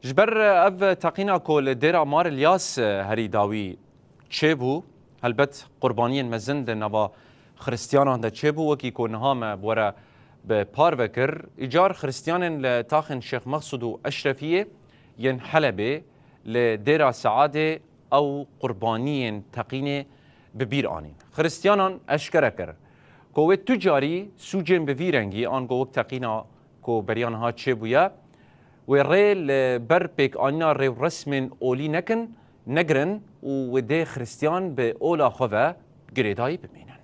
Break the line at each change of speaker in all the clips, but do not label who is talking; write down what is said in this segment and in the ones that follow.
جبر اف تقینا کل دیرا مار الیاس هری داوی چه بو البته قربانی مزند نوا خریستیانان ده چه بو وکی کنها ما بورا به پار وکر ایجار خریستیان لتاخن شیخ مقصود و اشرفیه ین حلبه لدیرا سعاده او قربانی تقینه ببیر آنین خریستیانان اشکره کر کوه تجاری سوجن بویرنگی آن گوک تقینا کو بریان ها چه بویا وريل بربك أنا ريو رسم أولي نكن نجرن ودي خريستيان بأولا خذا جريداي بمينن.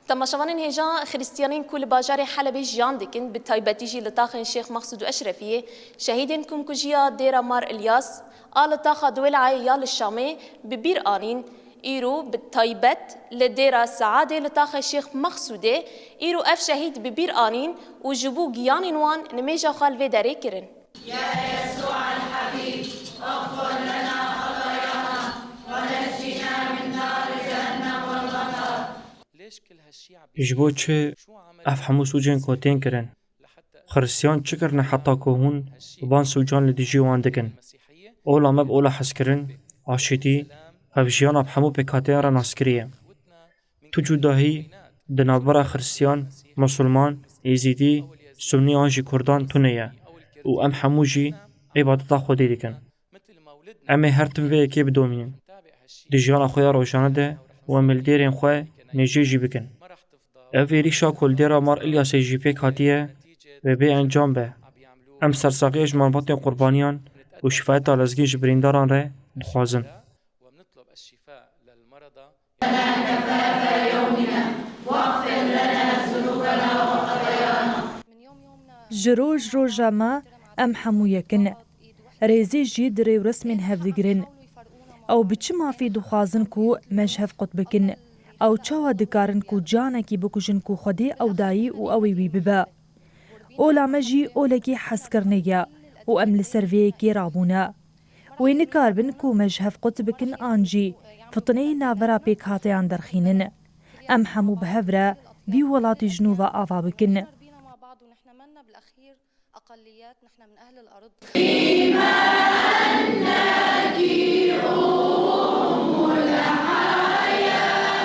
تماشاوان هجا خريستيانين كل باجار حلب جيان دكن بالتايبتيجي لطاخن شيخ مقصود أشرفية شهيدين كم كجيا ديرا مار إلياس آل طاخة دول عيال الشامي ببير آنين إيرو بالتايبت لديرا سعادة لطاخ الشيخ مقصودة إيرو أف شهيد ببير آنين وجبو جيانين وان نميجا خالفي داري كرن.
يا يسوع الحبيب اغفر لنا خطايانا ونجنا من نار جهنم والغضب.
جبو چه اف همو سوجن کوتين كرن خرسيان چكرن حتى كوهون وبان سوجان لديجي وان دكن اولا مب اولا حس كرن عاشتي هفجیان همو پکاتیان را ناسکریه. تو جداهی دنابرا خرسیان، مسلمان، ایزیدی، سنی آنجی کردان تونیه و ام همو جی عبادتا خودی دیکن. امه هر تم وی اکی بدومین. دیجیان خویا روشانه ده و ملدیرین خواه نجی جی بکن. اوی ریشا کل دیرا مار الیاسی جی پکاتیه و بی انجام به. ام سرساقی اجمان باطن قربانیان و شفایت آلزگی جبرینداران را دخوازن.
جروج روجا ما ام حمو يكن ريزي جي دري ورسمين هفدگرن او بچ ما في دخوازن كو مشهف قطبكن او چاوا دكارن كو جانا كي بكوجن كو خدي او داي او اوي بي ببا اولا مجي اولكي حسكرنيا و ام لسرفي كي رابونا وين كاربن كو مشهف قطبكن انجي فطني نافرا بيك هاتيان درخينن ام حمو بهفرا بي ولاتي جنوبا آفا بكن
بالأخير أقليات نحن من أهل الأرض
إيمانك أم الحياة